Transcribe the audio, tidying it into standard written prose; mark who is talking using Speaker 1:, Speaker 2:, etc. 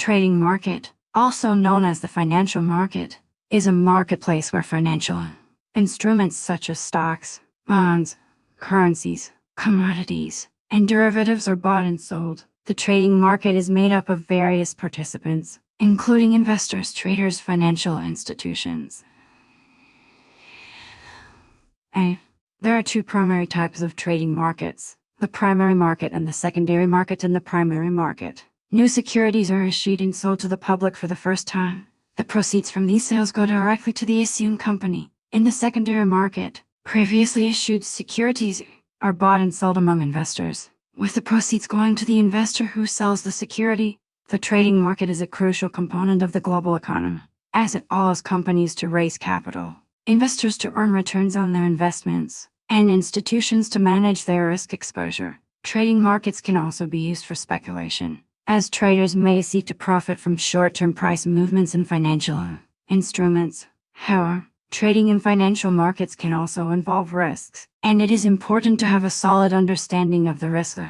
Speaker 1: trading market, also known as the financial market, is a marketplace where financial instruments such as stocks, bonds, currencies, commodities, and derivatives are bought and sold. The trading market is made up of various participants, including investors, traders, financial institutions. There are two primary types of trading markets: the primary market and the secondary market. In the primary market, new securities are issued and sold to the public for the first time. The proceeds from these sales go directly to the issuing company. In the secondary market, previously issued securities are bought and sold among investors, with the proceeds going to the investor who sells the security. The trading market is a crucial component of the global economy, as it allows companies to raise capital, investors to earn returns on their investments, and institutions to manage their risk exposure. Trading markets can also be used for speculation, as traders may seek to profit from short-term price movements in financial instruments. However, trading in financial markets can also involve risks, and it is important to have a solid understanding of the risks.